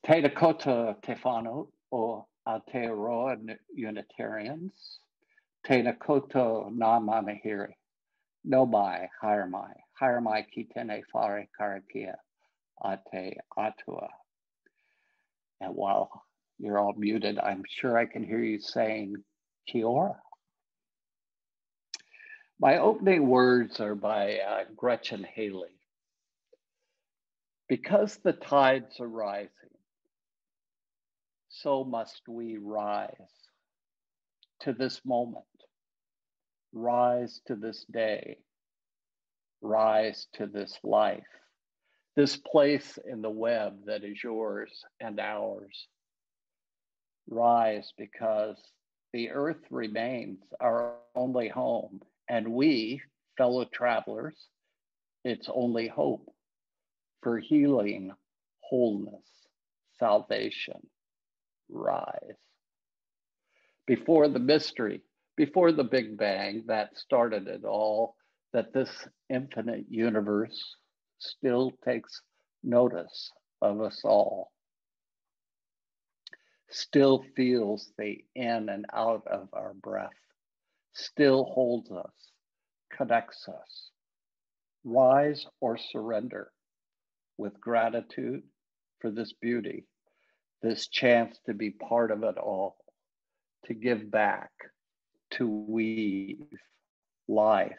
Tena kota Tefano o Aotearoa Unitarians. Tena koto na manahiri. No mai, hire mai kitene fare karakia ate atua. And while you're all muted, I'm sure I can hear you saying kia ora. My opening words are by Gretchen Haley. Because the tides are rising, so must we rise to this moment, rise to this day, rise to this life, this place in the web that is yours and ours. Rise because the earth remains our only home, and we, fellow travelers, its only hope for healing, wholeness, salvation. Rise. Before the mystery, before the Big Bang that started it all, that this infinite universe still takes notice of us all, still feels the in and out of our breath, still holds us, connects us. Rise or surrender with gratitude for this beauty, this chance to be part of it all, to give back, to weave life,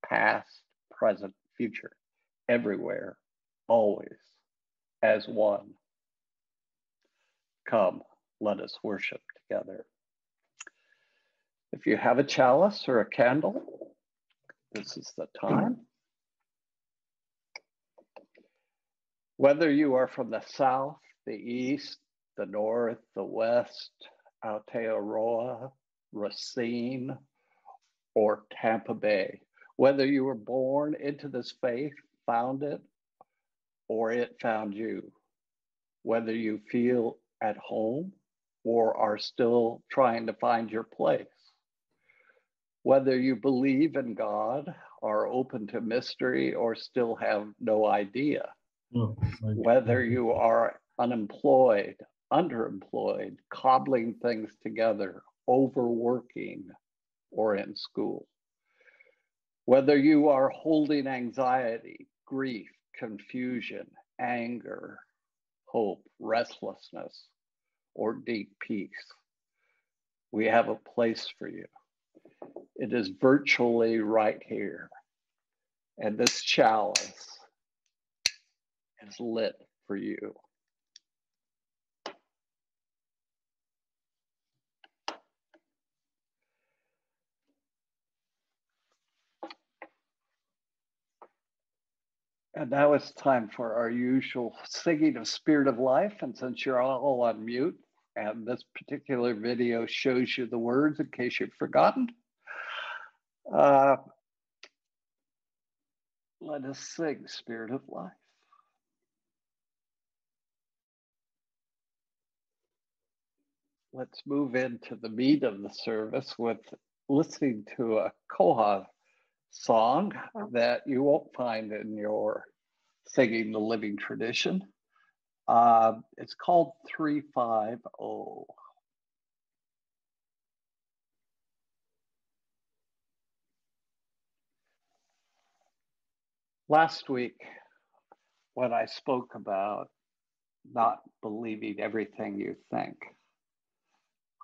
past, present, future, everywhere, always, as one. Come, let us worship together. If you have a chalice or a candle, this is the time. Whether you are from the south, the east, the north, the west, Aotearoa, Racine, or Tampa Bay, whether you were born into this faith, found it, or it found you, whether you feel at home or are still trying to find your place, whether you believe in God, are open to mystery, or still have no idea, whether you are unemployed, underemployed, cobbling things together, overworking, or in school, whether you are holding anxiety, grief, confusion, anger, hope, restlessness, or deep peace, we have a place for you. It is virtually right here. And this chalice is lit for you. And now it's time for our usual singing of Spirit of Life. And since you're all on mute, and this particular video shows you the words in case you've forgotten, let us sing Spirit of Life. Let's move into the meat of the service with listening to a Koha song that you won't find in your Singing the Living Tradition. It's called 350. Last week, when I spoke about not believing everything you think,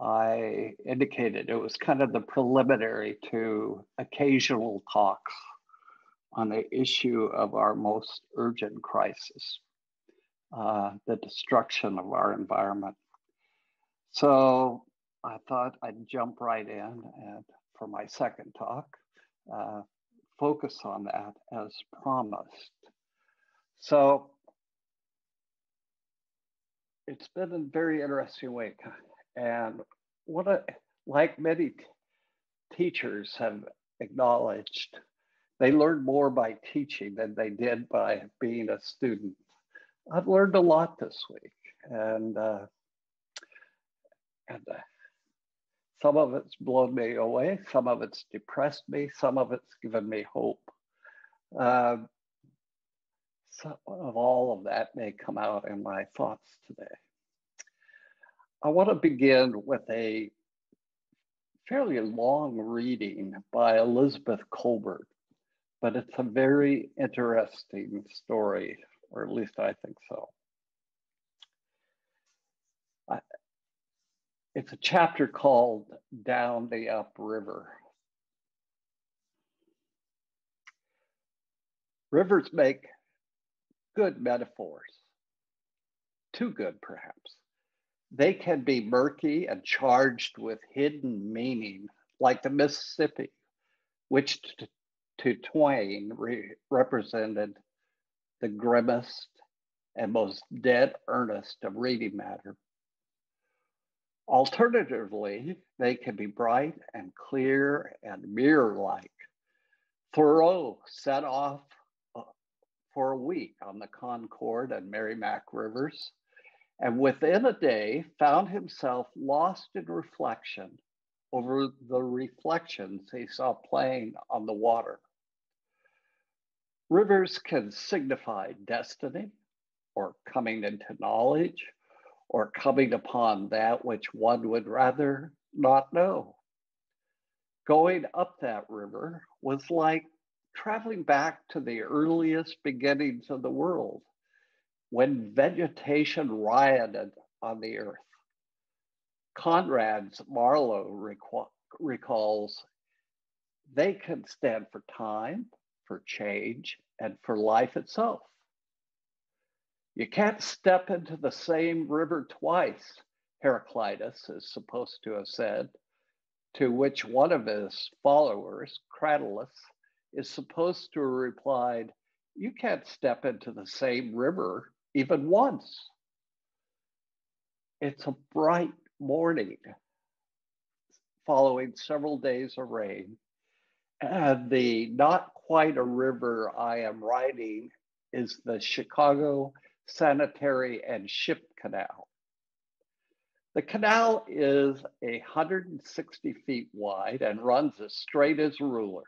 I indicated it was kind of the preliminary to occasional talks on the issue of our most urgent crisis, the destruction of our environment. So I thought I'd jump right in and for my second talk, focus on that as promised. So it's been a very interesting week. And like many teachers have acknowledged, they learned more by teaching than they did by being a student. I've learned a lot this week, and some of it's blown me away, some of it's depressed me, some of it's given me hope. Some of all of that may come out in my thoughts today. I want to begin with a fairly long reading by Elizabeth Kolbert, but it's a very interesting story, or at least I think so. It's a chapter called Down the Upriver. Rivers make good metaphors, too good perhaps. They can be murky and charged with hidden meaning, like the Mississippi, which to Twain represented the grimmest and most dead earnest of reading matter. Alternatively, they can be bright and clear and mirror-like. Thoreau set off for a week on the Concord and Merrimack rivers, and within a day found himself lost in reflection over the reflections he saw playing on the water. Rivers can signify destiny, or coming into knowledge, or coming upon that which one would rather not know. Going up that river was like traveling back to the earliest beginnings of the world, when vegetation rioted on the earth. Conrad Marlowe recalls, they can stand for time, for change, and for life itself. You can't step into the same river twice, Heraclitus is supposed to have said, to which one of his followers, Cratylus, is supposed to have replied, you can't step into the same river even once. It's a bright morning following several days of rain, and the not quite a river I am riding is the Chicago Sanitary and Ship Canal. The canal is 160 feet wide and runs as straight as a ruler.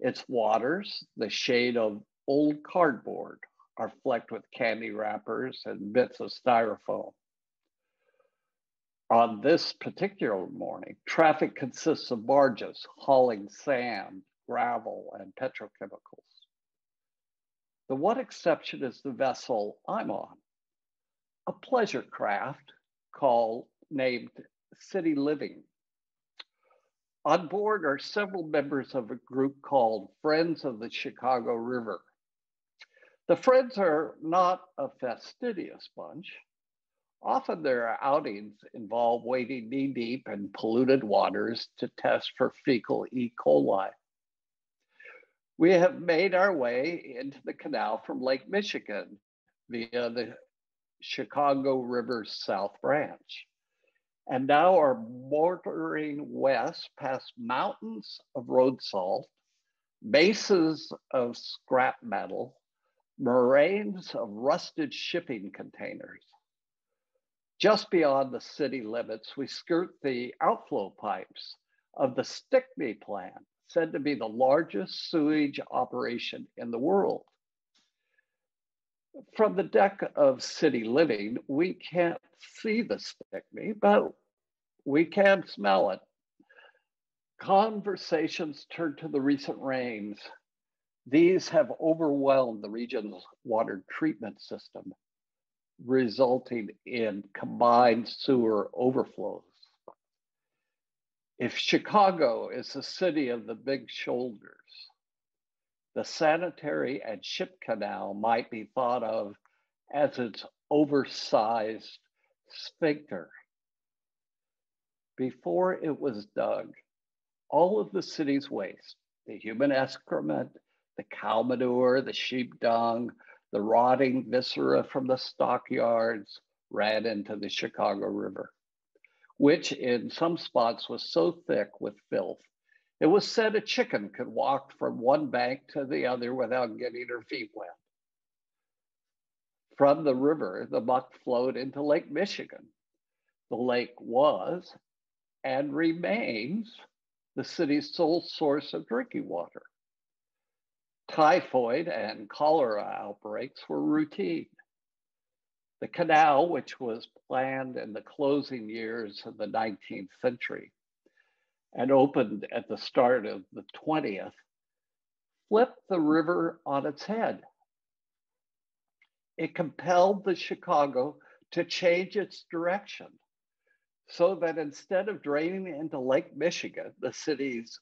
Its waters, the shade of old cardboard, are flecked with candy wrappers and bits of styrofoam. On this particular morning, traffic consists of barges hauling sand, gravel, and petrochemicals. The one exception is the vessel I'm on, a pleasure craft named City Living. On board are several members of a group called Friends of the Chicago River. The Friends are not a fastidious bunch. Often their outings involve wading knee-deep in polluted waters to test for fecal E. coli. We have made our way into the canal from Lake Michigan via the Chicago River's South Branch, and now are motoring west past mountains of road salt, mesas of scrap metal, moraines of rusted shipping containers. Just beyond the city limits, we skirt the outflow pipes of the Stickney plant, said to be the largest sewage operation in the world. From the deck of City Living, we can't see the Stickney, but we can smell it. Conversations turn to the recent rains. These have overwhelmed the region's water treatment system, resulting in combined sewer overflows. If Chicago is the city of the big shoulders, the Sanitary and Ship Canal might be thought of as its oversized sphincter. Before it was dug, all of the city's waste, the human excrement, the cow manure, the sheep dung, the rotting viscera from the stockyards, ran into the Chicago River, which in some spots was so thick with filth, it was said a chicken could walk from one bank to the other without getting her feet wet. From the river, the muck flowed into Lake Michigan. The lake was and remains the city's sole source of drinking water. Typhoid and cholera outbreaks were routine. The canal, which was planned in the closing years of the 19th century and opened at the start of the 20th, flipped the river on its head. It compelled the Chicago to change its direction so that instead of draining into Lake Michigan, the city's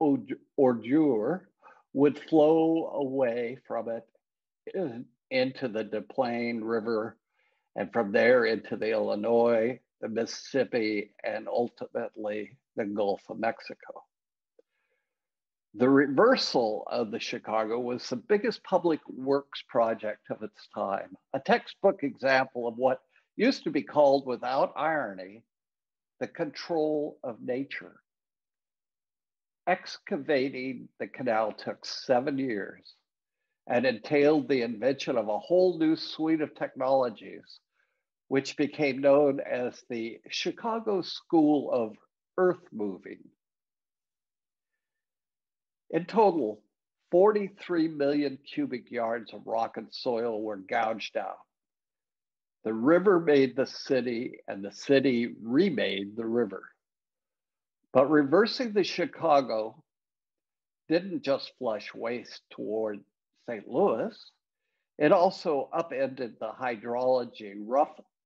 ordure would flow away from it into the Des Plaines River, and from there into the Illinois, the Mississippi, and ultimately the Gulf of Mexico. The reversal of the Chicago was the biggest public works project of its time, a textbook example of what used to be called, without irony, the control of nature. Excavating the canal took 7 years and entailed the invention of a whole new suite of technologies, which became known as the Chicago School of Earth Moving. In total, 43 million cubic yards of rock and soil were gouged out. The river made the city, and the city remade the river. But reversing the Chicago didn't just flush waste toward St. Louis. It also upended the hydrology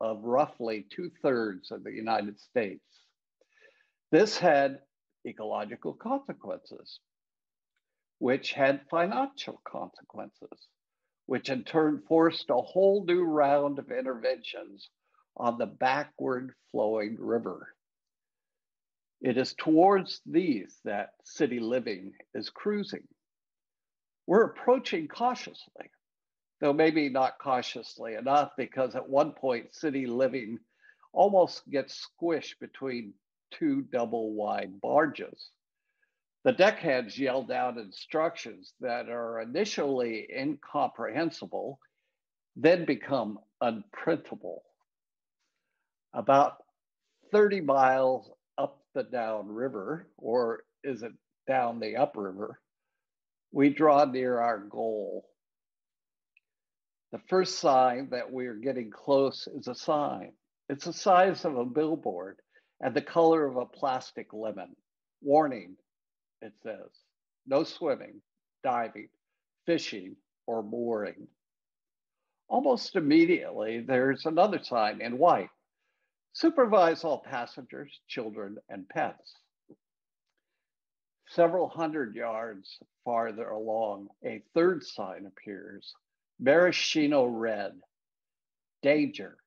of roughly 2/3 of the United States. This had ecological consequences, which had financial consequences, which in turn forced a whole new round of interventions on the backward flowing river. It is towards these that city living is cruising. We're approaching cautiously, though maybe not cautiously enough, because at one point, city living almost gets squished between two double wide barges. The deckhands yell down instructions that are initially incomprehensible, then become unprintable. About 30 miles up the downriver, or is it down the upriver, we draw near our goal. The first sign that we are getting close is a sign. It's the size of a billboard and the color of a plastic lemon. Warning, it says, no swimming, diving, fishing, or mooring. Almost immediately, there's another sign in white. Supervise all passengers, children, and pets. Several hundred yards farther along, a third sign appears, maraschino red. Danger,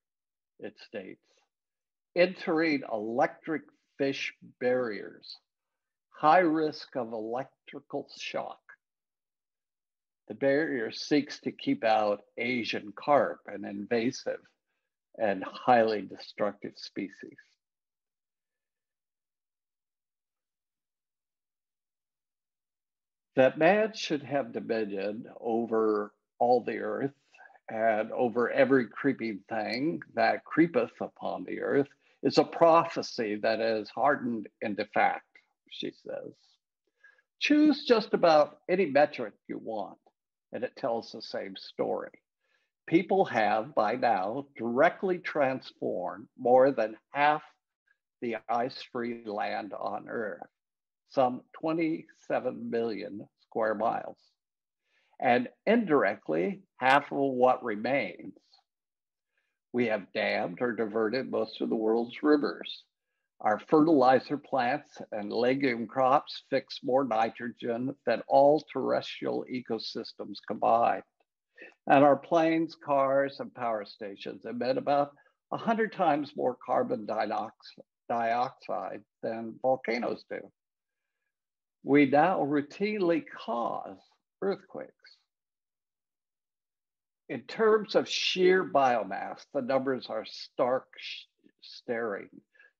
it states. Entering electric fish barriers. High risk of electrical shock. The barrier seeks to keep out Asian carp, an invasive and highly destructive species. That man should have dominion over all the earth and over every creeping thing that creepeth upon the earth is a prophecy that is hardened into fact, she says. Choose just about any metric you want, and it tells the same story. People have by now directly transformed more than half the ice-free land on Earth, some 27 million square miles, and indirectly half of what remains. We have dammed or diverted most of the world's rivers. Our fertilizer plants and legume crops fix more nitrogen than all terrestrial ecosystems combined. And our planes, cars, and power stations emit about 100 times more carbon dioxide than volcanoes do. We now routinely cause earthquakes. In terms of sheer biomass, the numbers are stark staring.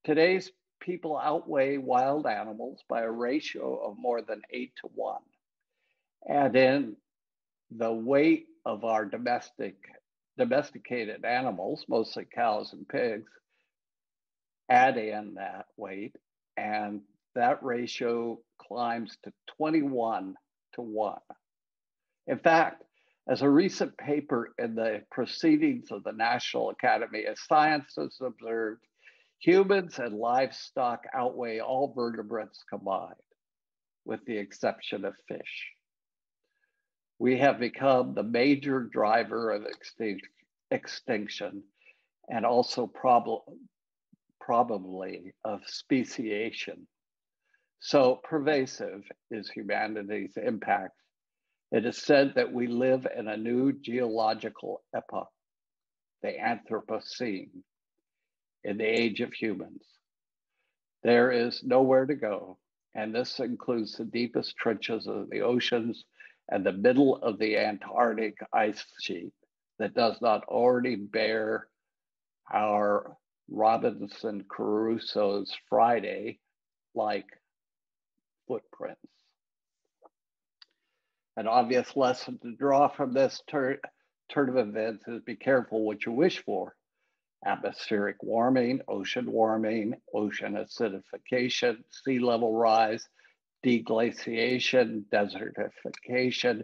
Today's people outweigh wild animals by a ratio of more than 8-to-1. And in the weight of our domesticated animals, mostly cows and pigs, add in that weight, and that ratio climbs to 21-to-1. In fact, As a recent paper in the Proceedings of the National Academy of Sciences observed, humans and livestock outweigh all vertebrates combined, with the exception of fish. We have become the major driver of extinction and also probably of speciation. So pervasive is humanity's impact. It is said that we live in a new geological epoch, the Anthropocene, in the age of humans. There is nowhere to go, and this includes the deepest trenches of the oceans and the middle of the Antarctic ice sheet that does not already bear our Robinson Crusoe's Friday-like footprints. An obvious lesson to draw from this turn of events is be careful what you wish for. Atmospheric warming, ocean acidification, sea level rise, deglaciation, desertification,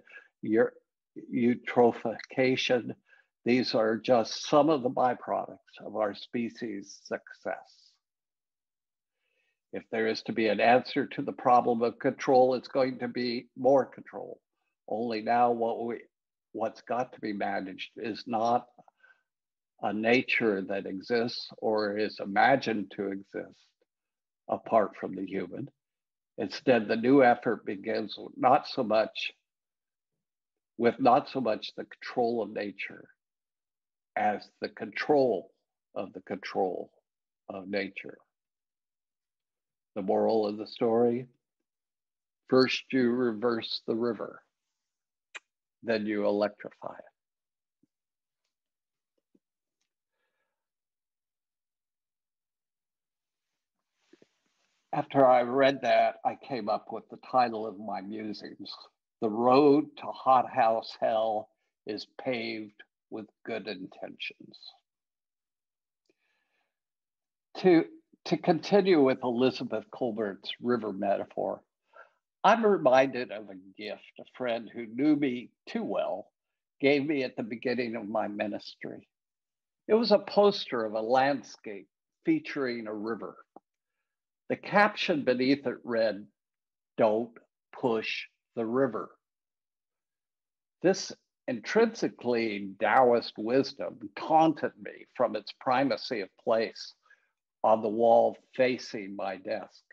eutrophication. These are just some of the byproducts of our species' success. If there is to be an answer to the problem of control, it's going to be more control. Only now what's got to be managed is not a nature that exists or is imagined to exist apart from the human. Instead, the new effort begins not so much the control of nature as the control of nature. The moral of the story: first you reverse the river, then you electrify it. After I read that, I came up with the title of my musings. The road to hothouse hell is paved with good intentions. To continue with Elizabeth Kolbert's river metaphor, I'm reminded of a gift a friend who knew me too well gave me at the beginning of my ministry. It was a poster of a landscape featuring a river. The caption beneath it read, "Don't push the river." This intrinsically Taoist wisdom taunted me from its primacy of place on the wall facing my desk.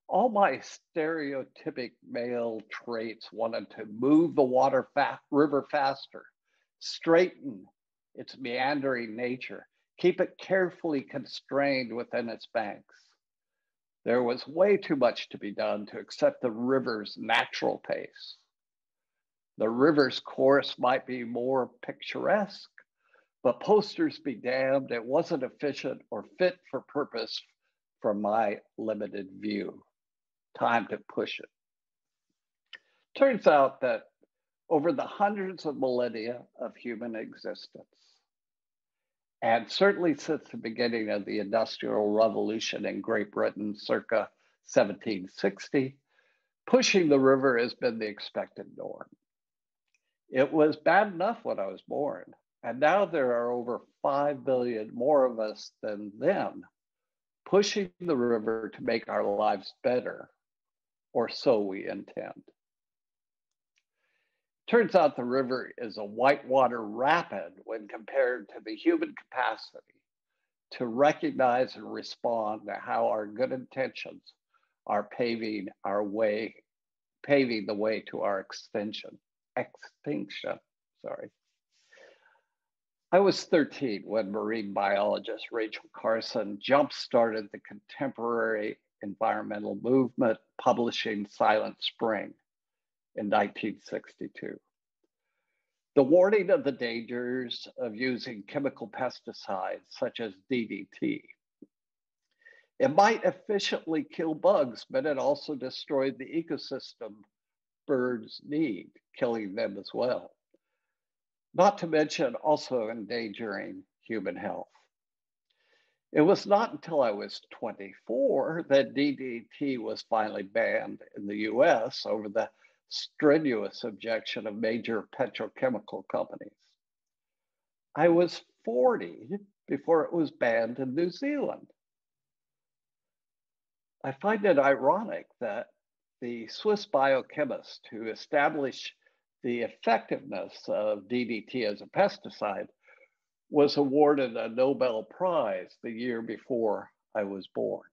All my stereotypic male traits wanted to move the river faster, straighten its meandering nature, keep it carefully constrained within its banks. There was way too much to be done to accept the river's natural pace. The river's course might be more picturesque, but posters be damned, it wasn't efficient or fit for purpose from my limited view. Time to push it. Turns out that over the hundreds of millennia of human existence, and certainly since the beginning of the Industrial Revolution in Great Britain circa 1760, pushing the river has been the expected norm. It was bad enough when I was born, and now there are over 5 billion more of us than then, pushing the river to make our lives better, or so we intend. Turns out the river is a whitewater rapid when compared to the human capacity to recognize and respond to how our good intentions are paving the way to our extinction. I was 13 when marine biologist Rachel Carson jump-started the contemporary environmental movement, publishing Silent Spring in 1962. The warning of the dangers of using chemical pesticides such as DDT. It might efficiently kill bugs, but it also destroyed the ecosystem birds need, killing them as well. Not to mention also endangering human health. It was not until I was 24 that DDT was finally banned in the US over the strenuous objection of major petrochemical companies. I was 40 before it was banned in New Zealand. I find it ironic that the Swiss biochemist who established the effectiveness of DDT as a pesticide was awarded a Nobel Prize the year before I was born.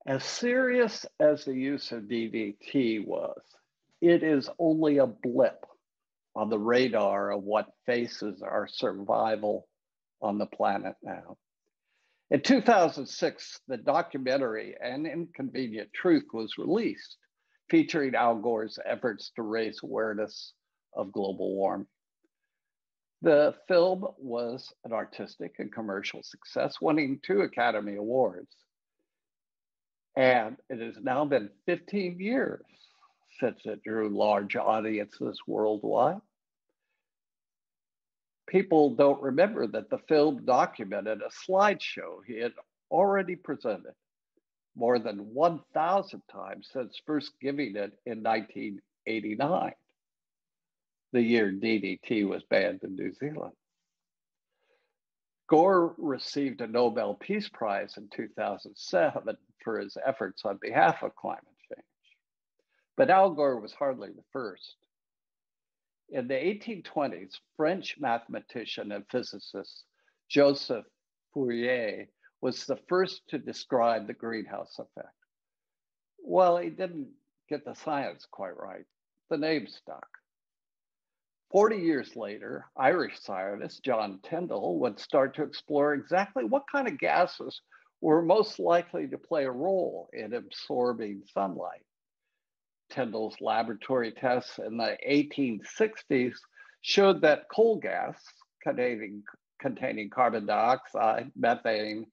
As serious as the use of DDT was, it is only a blip on the radar of what faces our survival on the planet now. In 2006, the documentary An Inconvenient Truth was released, featuring Al Gore's efforts to raise awareness of global warming. The film was an artistic and commercial success, winning 2 Academy Awards. And it has now been 15 years since it drew large audiences worldwide. People don't remember that the film documented a slideshow he had already presented more than 1,000 times since first giving it in 1989, the year DDT was banned in New Zealand. Gore received a Nobel Peace Prize in 2007 for his efforts on behalf of climate change. But Al Gore was hardly the first. In the 1820s, French mathematician and physicist Joseph Fourier was the first to describe the greenhouse effect. Well, he didn't get the science quite right. The name stuck. 40 years later, Irish scientist John Tyndall would start to explore exactly what kind of gases were most likely to play a role in absorbing sunlight. Tyndall's laboratory tests in the 1860s showed that coal gas containing carbon dioxide, methane,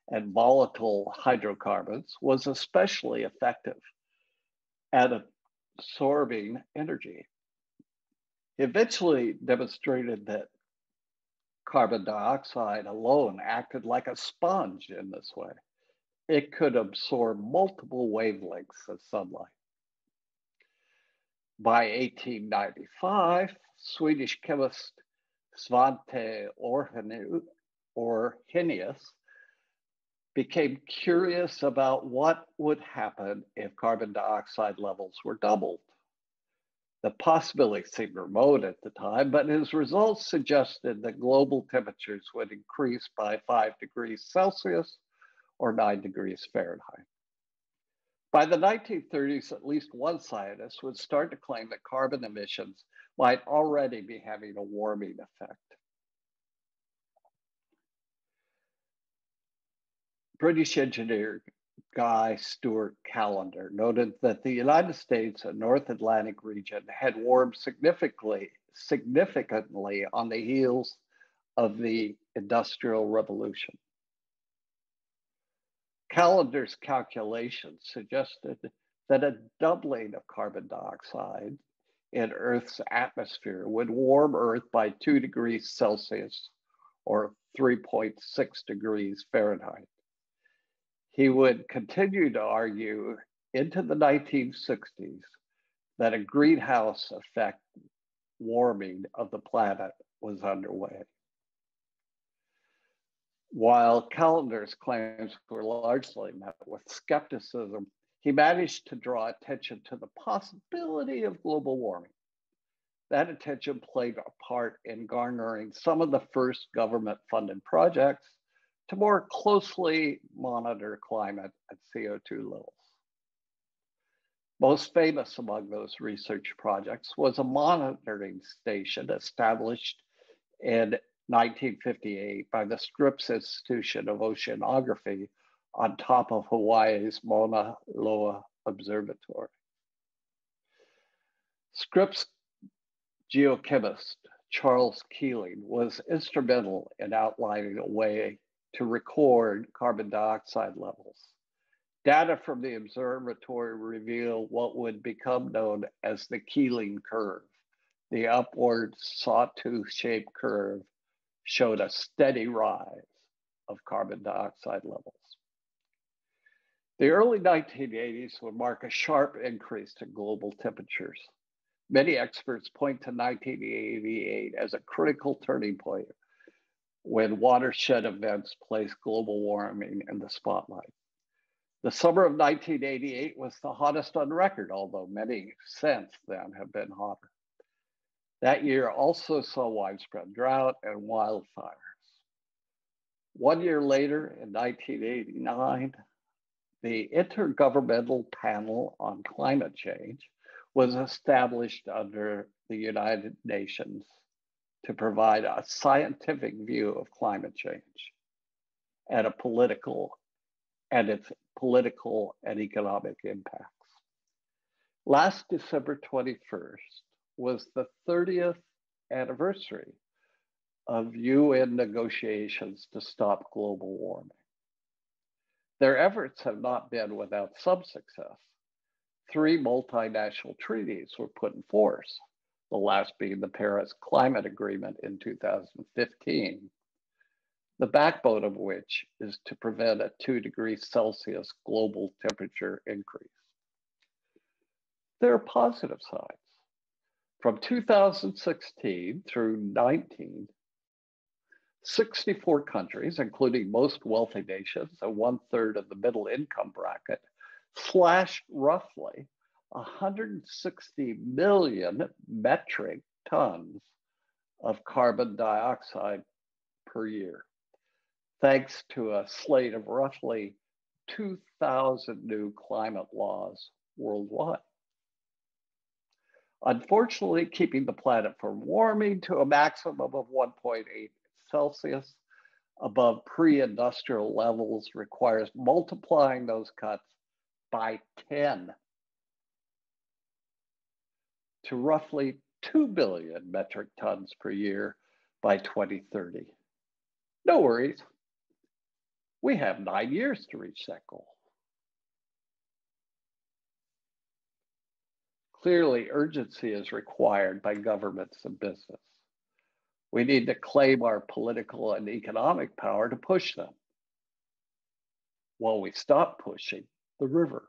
and volatile hydrocarbons was especially effective at absorbing energy. He eventually demonstrated that carbon dioxide alone acted like a sponge in this way. It could absorb multiple wavelengths of sunlight. By 1895, Swedish chemist Svante Arrhenius became curious about what would happen if carbon dioxide levels were doubled. The possibility seemed remote at the time, but his results suggested that global temperatures would increase by 5 degrees Celsius or 9 degrees Fahrenheit. By the 1930s, at least one scientist would start to claim that carbon emissions might already be having a warming effect. British engineer Guy Stewart Callender noted that the United States and North Atlantic region had warmed significantly on the heels of the Industrial Revolution. Callender's calculations suggested that a doubling of carbon dioxide in Earth's atmosphere would warm Earth by 2 degrees Celsius or 3.6 degrees Fahrenheit. He would continue to argue into the 1960s that a greenhouse effect warming of the planet was underway. While Callender's claims were largely met with skepticism, he managed to draw attention to the possibility of global warming. That attention played a part in garnering some of the first government-funded projects to more closely monitor climate and CO2 levels. Most famous among those research projects was a monitoring station established in 1958 by the Scripps Institution of Oceanography on top of Hawaii's Mauna Loa Observatory. Scripps geochemist Charles Keeling was instrumental in outlining a way to record carbon dioxide levels. Data from the observatory revealed what would become known as the Keeling curve. The upward sawtooth-shaped curve showed a steady rise of carbon dioxide levels. The early 1980s would mark a sharp increase in global temperatures. Many experts point to 1988 as a critical turning point when watershed events placed global warming in the spotlight. The summer of 1988 was the hottest on record, although many since then have been hotter. That year also saw widespread drought and wildfires. 1 year later, in 1989, the Intergovernmental Panel on Climate Change was established under the United Nations to provide a scientific view of climate change and its political and economic impacts. Last December 21st was the 30th anniversary of UN negotiations to stop global warming. Their efforts have not been without some success. 3 multinational treaties were put in force, the last being the Paris Climate Agreement in 2015, the backbone of which is to prevent a 2 degrees Celsius global temperature increase. There are positive signs. From 2016 through 19, 64 countries, including most wealthy nations and 1/3 of the middle income bracket, slashed roughly 160 million metric tons of carbon dioxide per year, thanks to a slate of roughly 2,000 new climate laws worldwide. Unfortunately, keeping the planet from warming to a maximum of 1.8 Celsius above pre-industrial levels requires multiplying those cuts by 10 to roughly 2 billion metric tons per year by 2030. No worries. We have 9 years to reach that goal. Clearly, urgency is required by governments and business. We need to claim our political and economic power to push them while we stop pushing the river.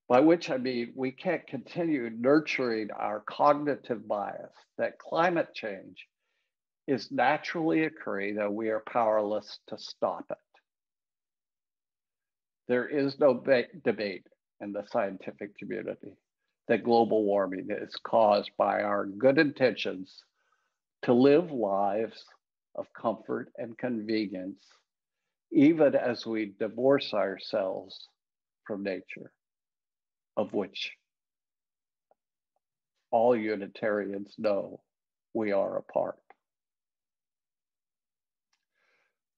By which I mean we can't continue nurturing our cognitive bias that climate change is naturally occurring and we are powerless to stop it. There is no debate in the scientific community that global warming is caused by our good intentions to live lives of comfort and convenience, even as we divorce ourselves from nature, of which all Unitarians know we are a part.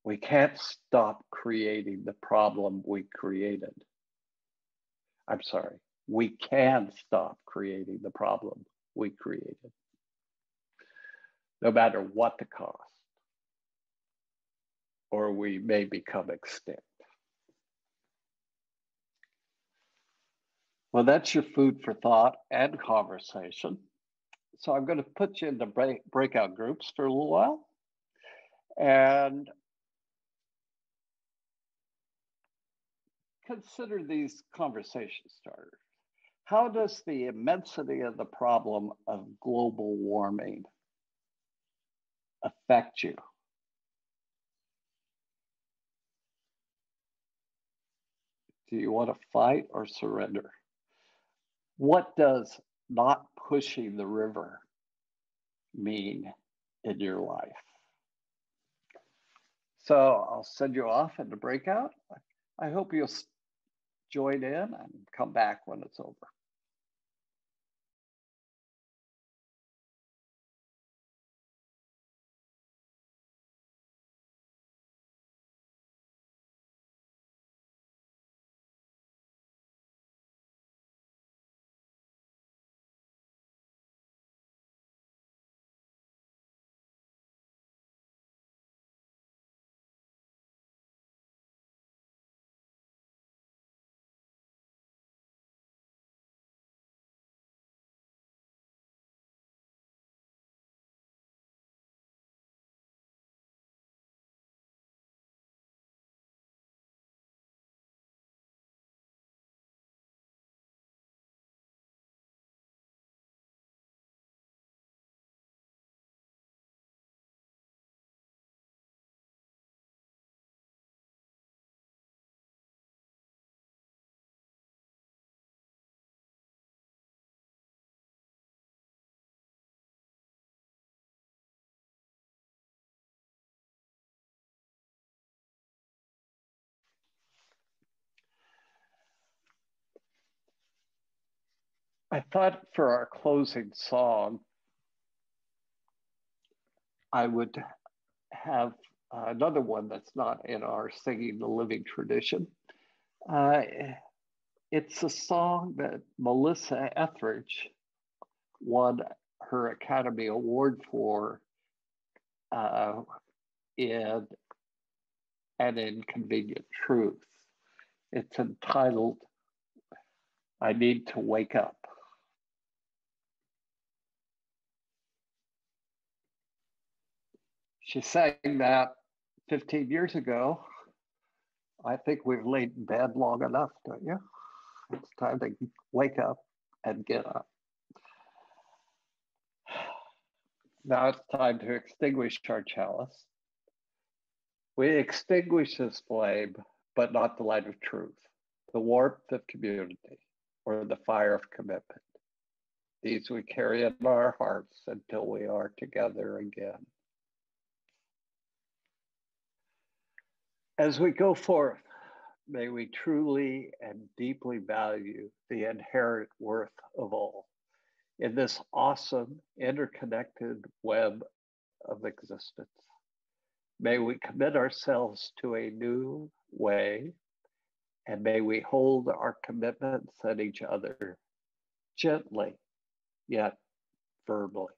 We can't stop creating the problem we created. I'm sorry, we can stop creating the problem we created, no matter what the cost, or we may become extinct. Well, that's your food for thought and conversation. So I'm going to put you into breakout groups for a little while. And consider these conversation starters. How does the immensity of the problem of global warming affect you? Do you want to fight or surrender? What does not pushing the river mean in your life? So I'll send you off into breakout. I hope you'll join in and come back when it's over. I thought for our closing song, I would have another one that's not in our Singing the Living tradition. Uh, it's a song that Melissa Etheridge won her Academy Award for uh, in An Inconvenient Truth. It's entitled, I Need to Wake Up. She sang that 15 years ago. I think we've laid in bed long enough, don't you? It's time to wake up and get up. Now it's time to extinguish our chalice. We extinguish this flame, but not the light of truth, the warmth of community, or the fire of commitment. These we carry in our hearts until we are together again. As we go forth, may we truly and deeply value the inherent worth of all in this awesome, interconnected web of existence. May we commit ourselves to a new way, and may we hold our commitments and each other gently, yet firmly.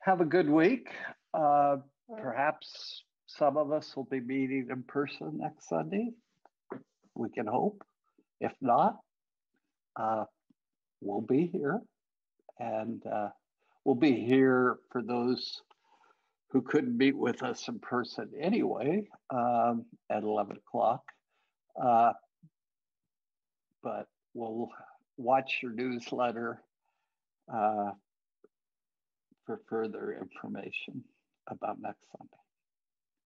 Have a good week. Perhaps some of us will be meeting in person next Sunday. We can hope. If not, we'll be here. And we'll be here for those who couldn't meet with us in person anyway at 11 o'clock. But we'll watch your newsletter for further information about next Sunday.